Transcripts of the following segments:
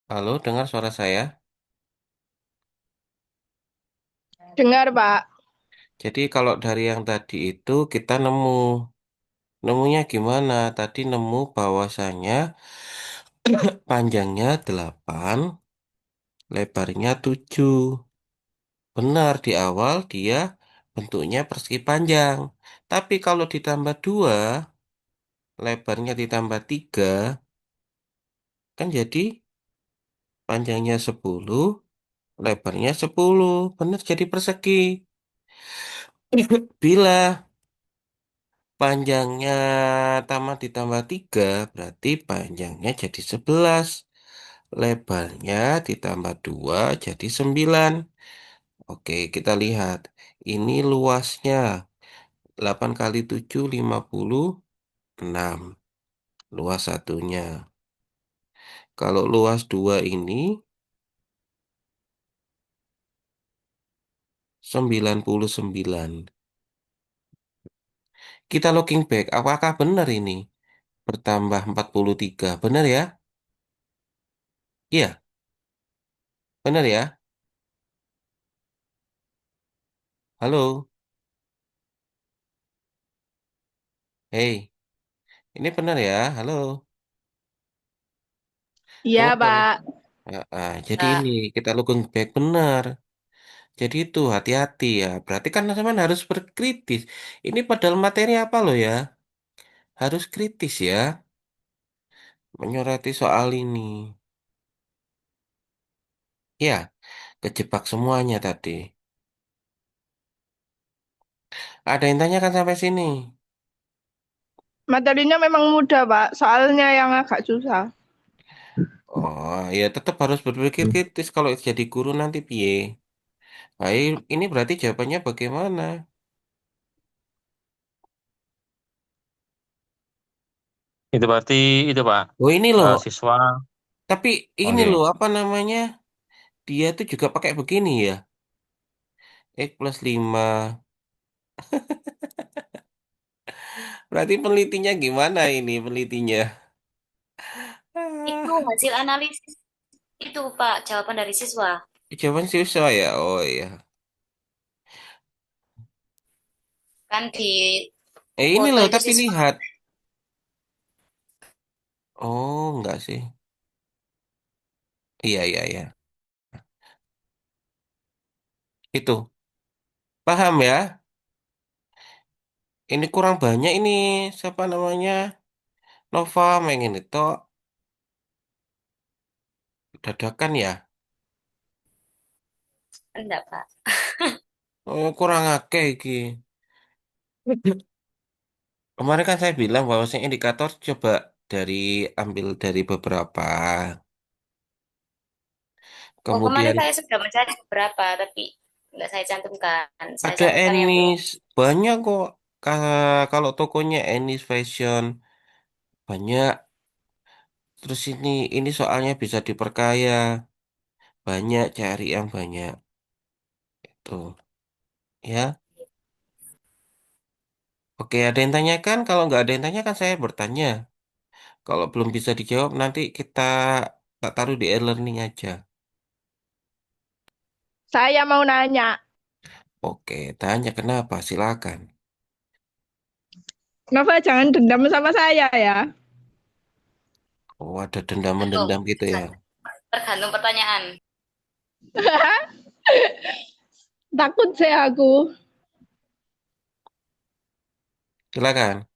Halo, dengar suara saya? Dengar, Pak. Jadi kalau dari yang tadi itu kita nemunya gimana? Tadi nemu bahwasannya panjangnya 8, lebarnya 7. Benar di awal dia bentuknya persegi panjang. Tapi kalau ditambah 2, lebarnya ditambah 3, kan jadi panjangnya 10, lebarnya 10. Benar jadi persegi. Bila panjangnya tamat ditambah 3, berarti panjangnya jadi 11. Lebarnya ditambah 2 jadi 9. Oke, kita lihat. Ini luasnya 8 kali 7, 56. Luas satunya. Kalau luas 2 ini 99. Kita looking back, apakah benar ini? Bertambah 43. Benar ya? Iya, benar ya? Halo. Hey, ini benar ya? Halo. Iya, Coba kalau Pak. Jadi ini Nah, kita looking back benar. Jadi itu hati-hati ya. Berarti kan teman harus berkritis. Ini padahal materi apa loh ya? Harus kritis ya, menyoroti soal ini. Ya, kejebak semuanya tadi. Ada yang tanyakan sampai sini. materinya memang mudah, Pak. Soalnya yang agak susah. Oh, ya tetap harus berpikir kritis kalau jadi guru nanti piye. Baik, ini berarti jawabannya bagaimana? Itu berarti itu Pak, Oh ini loh, siswa. tapi ini loh Oke. apa namanya? Dia tuh juga pakai begini ya. X+5. Berarti penelitinya gimana ini penelitinya? Itu Ah, hasil analisis itu Pak, jawaban dari siswa. jawaban siswa ya. Oh iya. Kan di Ini foto loh, itu tapi siswa. lihat. Oh, enggak sih. Iya, iya, iya. Itu. Paham ya? Ini kurang banyak ini. Siapa namanya? Nova main ini toh. Dadakan ya. Enggak, Pak. Oh, kurang akeh iki. Kemarin kan saya bilang bahwasanya indikator coba dari ambil dari beberapa. Oh, kemarin Kemudian saya sudah mencari beberapa, tapi enggak saya cantumkan. Saya ada cantumkan yang Ennis. Banyak kok. Kalau tokonya Ennis Fashion. Banyak. Terus ini soalnya bisa diperkaya. Banyak cari yang banyak. Tuh, ya. Oke, ada yang tanyakan? Kalau nggak ada yang tanyakan, saya bertanya. Kalau belum bisa dijawab, nanti kita tak taruh di e-learning aja. Saya mau nanya, Oke, tanya kenapa? Silakan. kenapa jangan dendam sama saya ya? Oh, ada dendam-mendendam tergantung, gitu ya. tergantung pertanyaan. Takut saya aku. Silakan.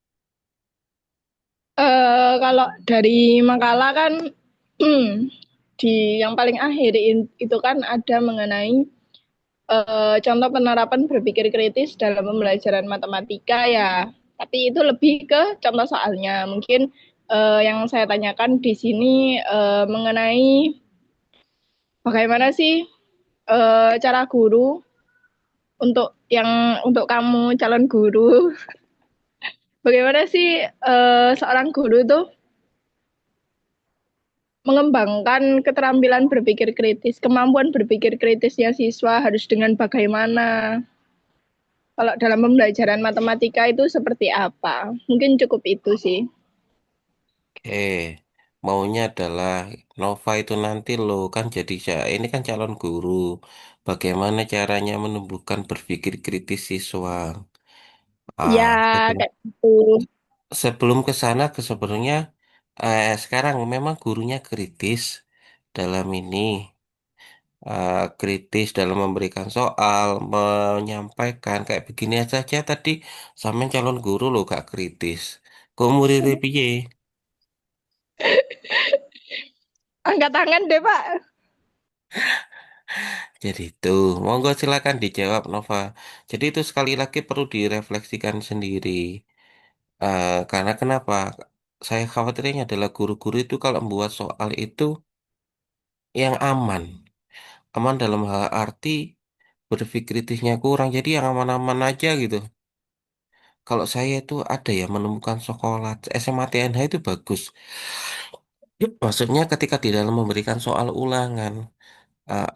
Kalau dari makalah kan di yang paling akhir itu kan ada mengenai contoh penerapan berpikir kritis dalam pembelajaran matematika ya. Tapi itu lebih ke contoh soalnya. Mungkin yang saya tanyakan di sini mengenai bagaimana sih cara guru untuk kamu calon guru, bagaimana sih seorang guru tuh mengembangkan keterampilan berpikir kritis, kemampuan berpikir kritisnya siswa harus dengan bagaimana? Kalau dalam pembelajaran matematika itu seperti apa? Mungkin cukup itu sih. Oke. maunya adalah Nova itu nanti lo kan jadi ini kan calon guru. Bagaimana caranya menumbuhkan berpikir kritis siswa? Ya, Sebelum, kayak gitu. sebelum ke sana ke sebenarnya sekarang memang gurunya kritis dalam ini kritis dalam memberikan soal, menyampaikan kayak begini saja tadi sampean calon guru lo gak kritis. Kok murid piye? Angkat tangan deh, Pak. Jadi itu, monggo silakan dijawab Nova. Jadi itu sekali lagi perlu direfleksikan sendiri. Karena kenapa? Saya khawatirnya adalah guru-guru itu kalau membuat soal itu yang aman. Aman dalam hal arti berpikir kritisnya kurang. Jadi yang aman-aman aja gitu. Kalau saya itu ada ya menemukan sekolah SMA TNH itu bagus. Yup, maksudnya ketika di dalam memberikan soal ulangan,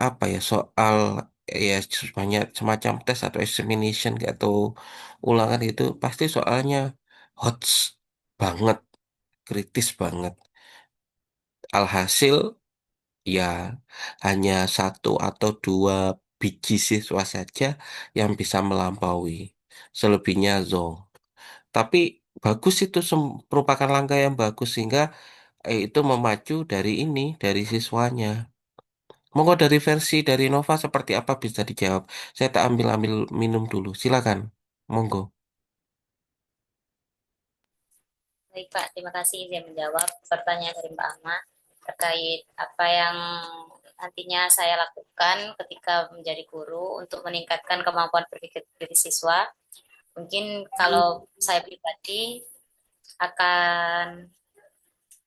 apa ya soal ya banyak semacam tes atau examination atau ulangan itu pasti soalnya hot banget, kritis banget. Alhasil ya hanya satu atau dua biji siswa saja yang bisa melampaui. Selebihnya zonk. Tapi bagus itu merupakan langkah yang bagus sehingga itu memacu dari ini, dari siswanya. Monggo dari versi dari Nova seperti apa bisa dijawab. Saya tak ambil-ambil minum dulu. Silakan. Monggo. Baik, Pak. Terima kasih saya menjawab pertanyaan dari Mbak Ahmad terkait apa yang nantinya saya lakukan ketika menjadi guru untuk meningkatkan kemampuan berpikir kritis siswa. Mungkin kalau saya pribadi akan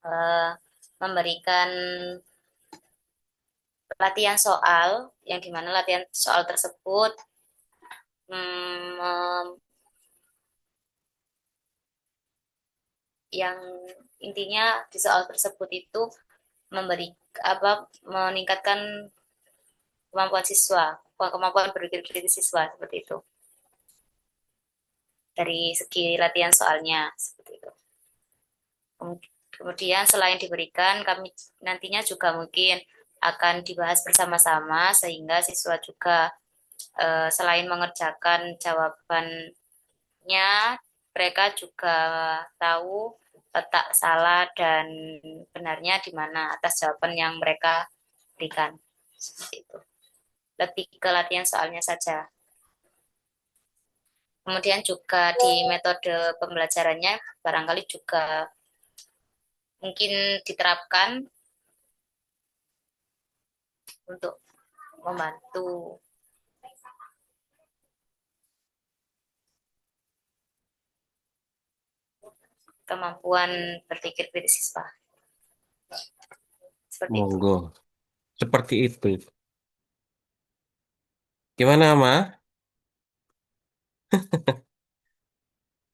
eh, memberikan latihan soal yang dimana latihan soal tersebut hmm, yang intinya di soal tersebut itu memberi meningkatkan kemampuan siswa, kemampuan berpikir kritis siswa seperti itu. Dari segi latihan soalnya seperti itu. Kemudian selain diberikan, kami nantinya juga mungkin akan dibahas bersama-sama sehingga siswa juga selain mengerjakan jawabannya, mereka juga tahu letak salah dan benarnya di mana atas jawaban yang mereka berikan. Seperti itu. Lebih ke latihan soalnya saja. Kemudian juga di metode pembelajarannya barangkali juga mungkin diterapkan untuk membantu kemampuan berpikir kritis siswa. Seperti itu. Monggo. Seperti itu. Gimana, Ma?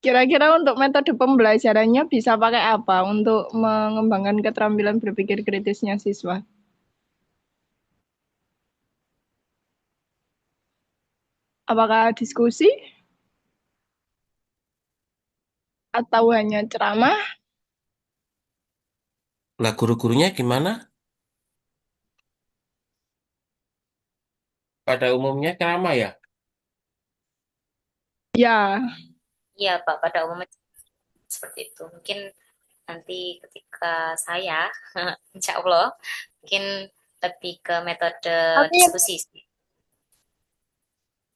Kira-kira untuk metode pembelajarannya bisa pakai apa untuk mengembangkan keterampilan berpikir kritisnya siswa? Apakah diskusi atau hanya ceramah? Lah guru-gurunya gimana? Pada umumnya ceramah ya? Ya, Iya, Pak, pada umumnya seperti itu. Mungkin nanti ketika saya, insya Allah, mungkin lebih ke metode tapi diskusi.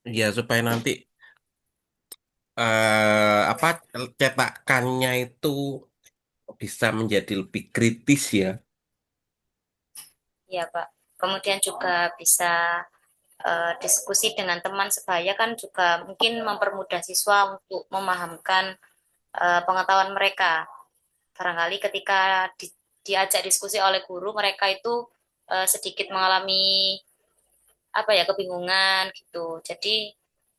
Ya supaya nanti apa cetakannya itu bisa menjadi lebih kritis ya. Iya, Pak. Kemudian juga bisa diskusi dengan teman sebaya kan juga mungkin mempermudah siswa untuk memahamkan pengetahuan mereka. Barangkali ketika diajak diskusi oleh guru, mereka itu sedikit mengalami apa ya kebingungan gitu. Jadi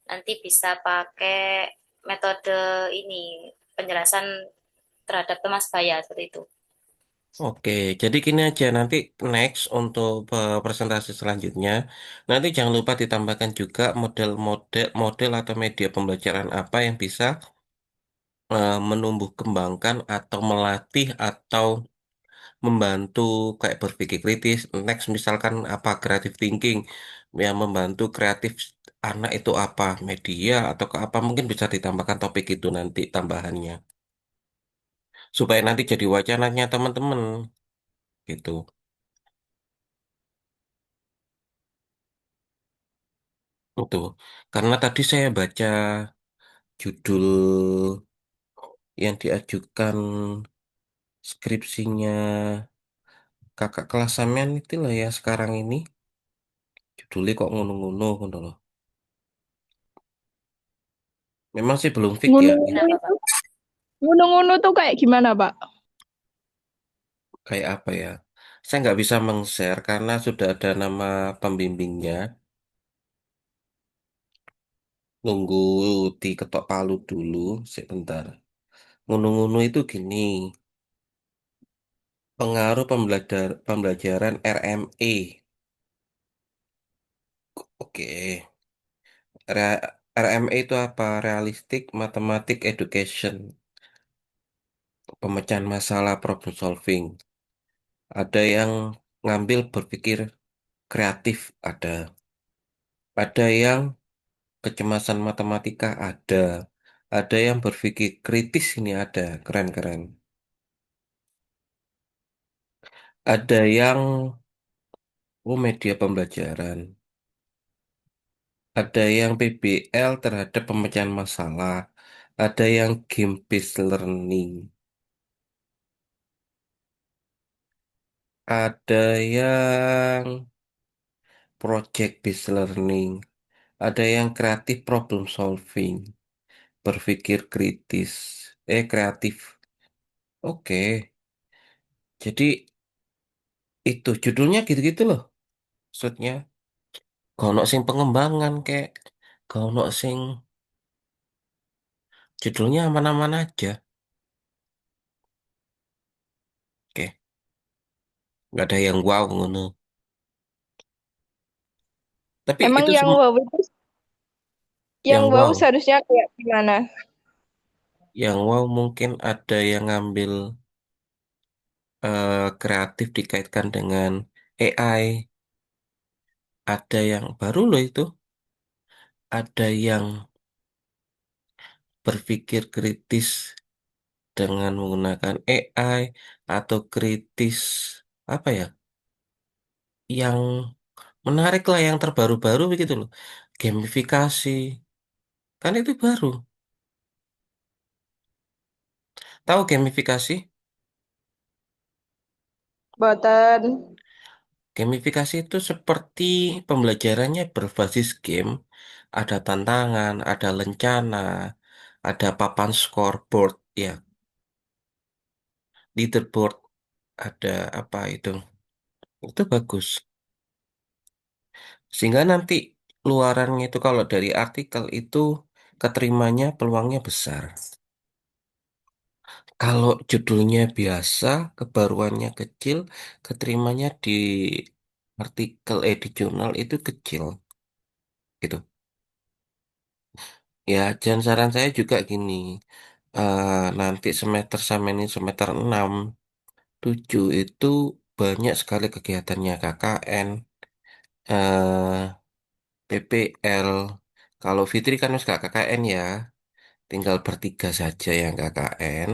nanti bisa pakai metode ini penjelasan terhadap teman sebaya seperti itu. Oke, jadi gini aja nanti next untuk presentasi selanjutnya. Nanti jangan lupa ditambahkan juga model atau media pembelajaran apa yang bisa menumbuh kembangkan atau melatih atau membantu kayak berpikir kritis. Next misalkan apa creative thinking yang membantu kreatif anak itu apa media atau ke apa mungkin bisa ditambahkan topik itu nanti tambahannya supaya nanti jadi wacananya teman-teman gitu. Itu karena tadi saya baca judul yang diajukan skripsinya kakak kelas sampean itu lah ya sekarang ini judulnya kok ngono-ngono ngono loh. Memang sih belum fix ya. Ngunung-ngunung Kenapa, itu, Pak? ngunung-ngunung tuh kayak gimana, Pak? Kayak apa ya? Saya nggak bisa meng-share karena sudah ada nama pembimbingnya. Nunggu diketok palu dulu sebentar. Ngunu-ngunu itu gini, pengaruh pembelajaran RME. Oke, RME itu apa? Realistic Mathematic Education. Pemecahan masalah problem solving. Ada yang ngambil berpikir kreatif, ada. Ada yang kecemasan matematika, ada. Ada yang berpikir kritis ini ada, keren-keren. Ada yang media pembelajaran. Ada yang PBL terhadap pemecahan masalah. Ada yang game based learning. Ada yang project based learning. Ada yang creative problem solving. Berpikir kritis. Kreatif. Oke. Jadi itu judulnya gitu-gitu loh. Maksudnya, kalau sing pengembangan kayak kalau sing judulnya aman-aman aja. Oke. Nggak ada yang wow ngono. Tapi Emang itu yang semua wow itu, yang yang wow wow. seharusnya kayak gimana? Yang wow mungkin ada yang ngambil kreatif dikaitkan dengan AI. Ada yang baru loh itu. Ada yang berpikir kritis dengan menggunakan AI atau kritis apa ya? Yang menarik lah yang terbaru-baru begitu loh. Gamifikasi. Kan itu baru. Tahu gamifikasi? Boten. Gamifikasi itu seperti pembelajarannya berbasis game, ada tantangan, ada lencana, ada papan scoreboard, ya, leaderboard, ada apa itu? Itu bagus. Sehingga nanti luarannya itu kalau dari artikel itu keterimanya peluangnya besar. Kalau judulnya biasa, kebaruannya kecil, keterimanya di artikel di jurnal itu kecil, gitu. Ya, dan saran saya juga gini, nanti semester sama ini semester 6, 7 itu banyak sekali kegiatannya KKN, eh, PPL. Kalau Fitri kan harus gak KKN ya, tinggal bertiga saja yang KKN,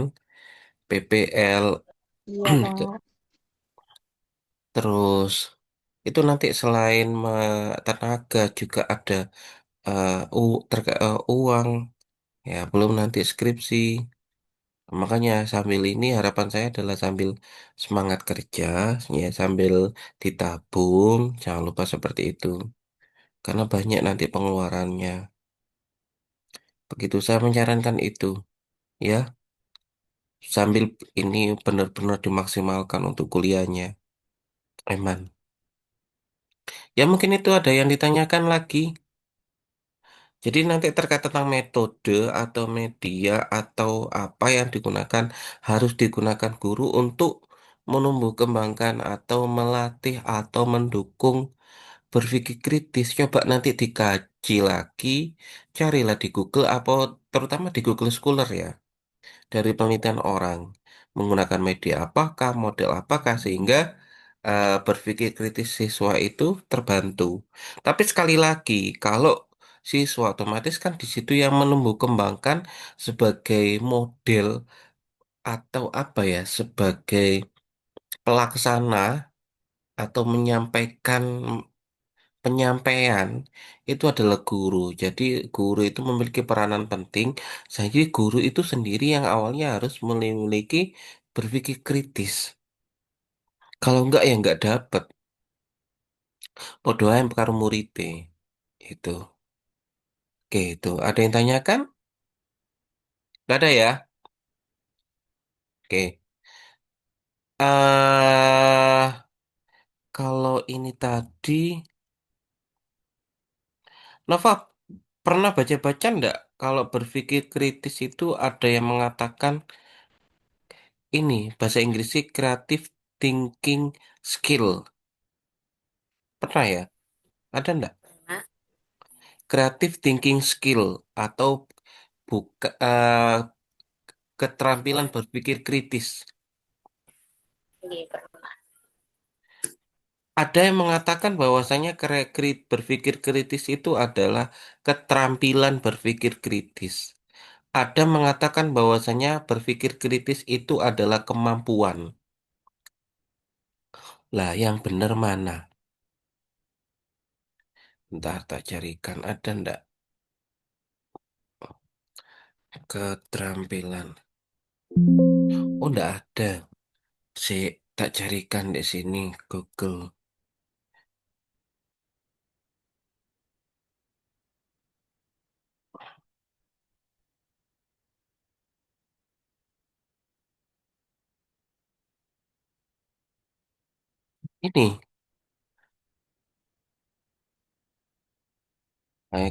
PPL, Iya, Pak. terus itu nanti selain tenaga juga ada uang, ya belum nanti skripsi. Makanya sambil ini harapan saya adalah sambil semangat kerja, ya sambil ditabung, jangan lupa seperti itu. Karena banyak nanti pengeluarannya. Begitu saya menyarankan itu, ya, sambil ini benar-benar dimaksimalkan untuk kuliahnya. Eman. Ya mungkin itu ada yang ditanyakan lagi. Jadi nanti terkait tentang metode atau media atau apa yang digunakan harus digunakan guru untuk menumbuh kembangkan atau melatih atau mendukung berpikir kritis. Coba nanti dikaji lagi, carilah di Google atau terutama di Google Scholar ya. dari penelitian orang menggunakan media apakah, model apakah sehingga berpikir kritis siswa itu terbantu. Tapi sekali lagi, kalau siswa otomatis kan di situ yang menumbuh kembangkan sebagai model atau apa ya, sebagai pelaksana atau menyampaikan penyampaian itu adalah guru. Jadi guru itu memiliki peranan penting. Jadi guru itu sendiri yang awalnya harus memiliki berpikir kritis. Kalau enggak ya enggak dapat. Podo ae karo muridé. Itu. Oke, itu. Ada yang tanyakan? Enggak ada ya? Oke. Kalau ini tadi, Nova pernah baca-baca enggak? Kalau berpikir kritis itu ada yang mengatakan ini bahasa Inggrisnya creative thinking skill. Pernah ya? Ada enggak? Nah, Creative thinking skill atau buka keterampilan berpikir kritis. ini pernah. Ada yang mengatakan bahwasanya berpikir kritis itu adalah keterampilan berpikir kritis. Ada mengatakan bahwasanya berpikir kritis itu adalah kemampuan. Lah, yang benar mana? Ntar tak carikan ada ndak keterampilan. Oh, ndak ada. Tak carikan di sini Google. Ini,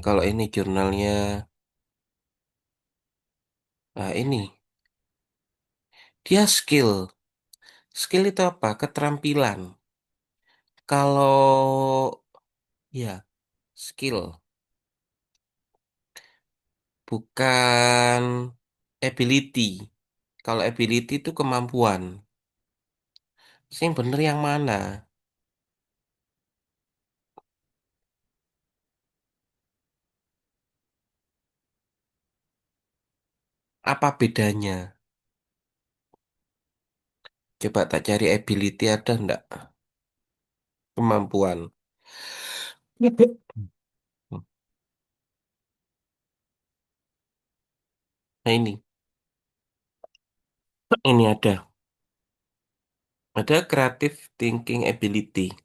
kalau ini jurnalnya, nah ini, dia skill. Skill itu apa? Keterampilan. Kalau ya skill, bukan ability. Kalau ability itu kemampuan. Yang bener yang mana? Apa bedanya? Coba tak cari ability ada ndak? Kemampuan. Nah ini, ini ada. Ada creative thinking ability.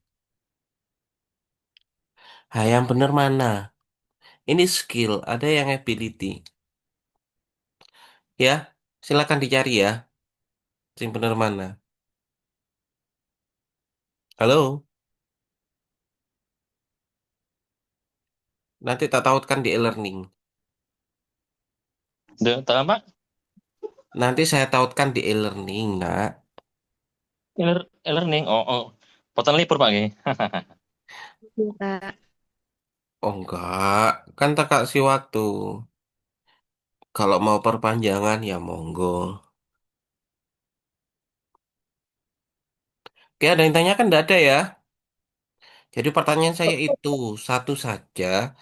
Nah, yang bener mana? Ini skill, ada yang ability. Ya, silakan dicari ya. Yang bener mana? Halo, nanti tak tautkan di e-learning. Tak apa? Nanti saya tautkan di e-learning, nak. E-learning. Oh, oh. Potong libur Pak. Nggih. Iya, Kak. Oh enggak, kan tak kasih waktu. Kalau mau perpanjangan ya monggo. Oke, ada yang tanya kan enggak ada ya? Jadi pertanyaan saya itu satu saja,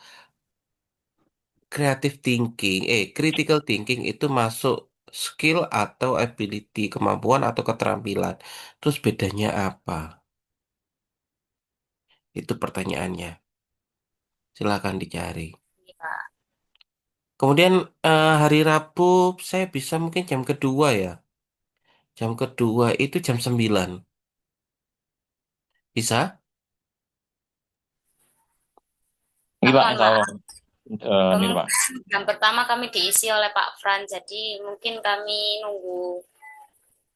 creative thinking, critical thinking itu masuk skill atau ability, kemampuan atau keterampilan. Terus bedanya apa? Itu pertanyaannya. Silakan dicari. Iya. Kemudian hari Rabu saya bisa mungkin jam kedua ya. Jam kedua itu jam 9. Bisa? Nggih Pak, Pak, mohon insya Allah. maaf. Ini Pak. Kemungkinan yang pertama kami diisi oleh Pak Fran, jadi mungkin kami nunggu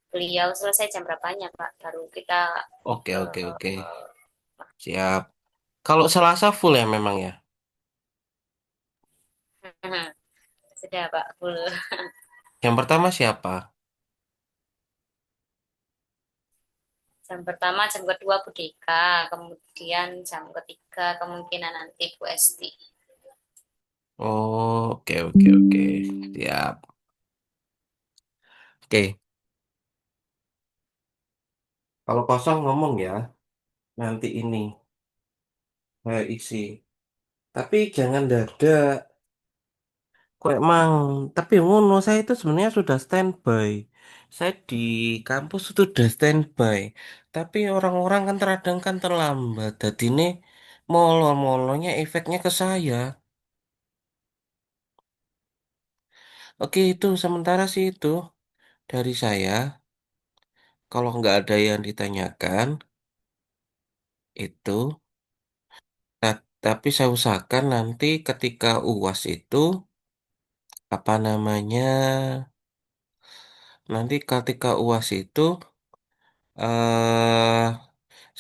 beliau selesai jam berapanya, Pak, baru kita Oke, oke, eh, oke. Siap. Kalau Selasa full ya memang ya. sudah, Pak, full. Yang pertama siapa? Jam pertama, jam kedua Bu Deka, kemudian jam ketiga kemungkinan nanti Bu Esti. Oh, oke, oke, oke. Siap. Oke, kalau kosong ngomong ya, nanti ini saya isi. Tapi jangan dada. Kok emang, tapi ngono saya itu sebenarnya sudah standby. Saya di kampus itu sudah standby. Tapi orang-orang kan terkadang kan terlambat. Jadi ini molor-molornya efeknya ke saya. Oke, itu sementara sih itu dari saya. Kalau nggak ada yang ditanyakan, itu. Tapi saya usahakan nanti ketika UAS itu, apa namanya, nanti ketika UAS itu, eh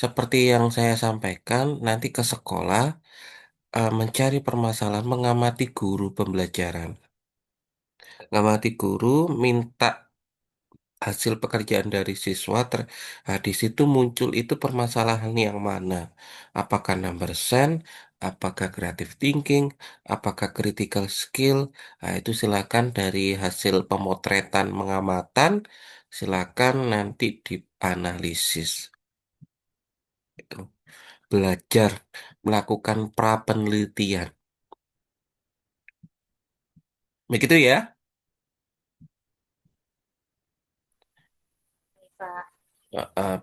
seperti yang saya sampaikan, nanti ke sekolah, mencari permasalahan, mengamati guru pembelajaran. Mengamati guru, minta hasil pekerjaan dari siswa, nah, di situ muncul itu permasalahan yang mana? Apakah number sense, apakah creative thinking, apakah critical skill? Nah, itu silakan dari hasil pemotretan mengamatan, silakan nanti dianalisis. Itu. Belajar melakukan pra penelitian. Begitu ya? Pak.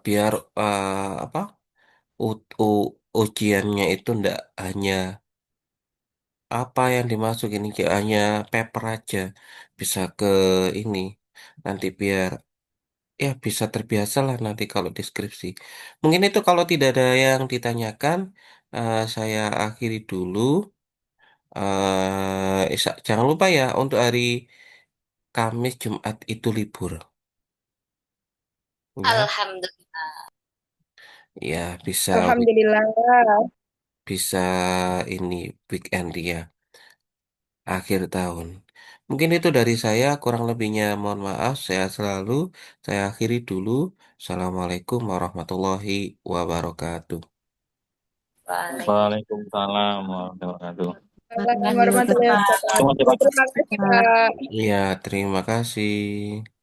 Biar apa? Ujiannya itu ndak hanya apa yang dimasuk ini hanya paper aja, bisa ke ini nanti biar ya bisa terbiasa lah nanti kalau deskripsi. Mungkin itu kalau tidak ada yang ditanyakan, saya akhiri dulu. Jangan lupa ya untuk hari Kamis Jumat itu libur ya. Alhamdulillah. Ya bisa Alhamdulillah. bisa ini weekend ya, akhir tahun. Mungkin itu dari saya, kurang lebihnya mohon maaf, saya selalu, saya akhiri dulu. Assalamualaikum warahmatullahi wabarakatuh. Waalaikumsalam. Waalaikumsalam warahmatullahi wabarakatuh. Assalamualaikum Warahmatullahi warahmatullahi wabarakatuh. Terima wabarakatuh. kasih, Pak. Terima kasih, Pak. Kak. Iya, terima kasih.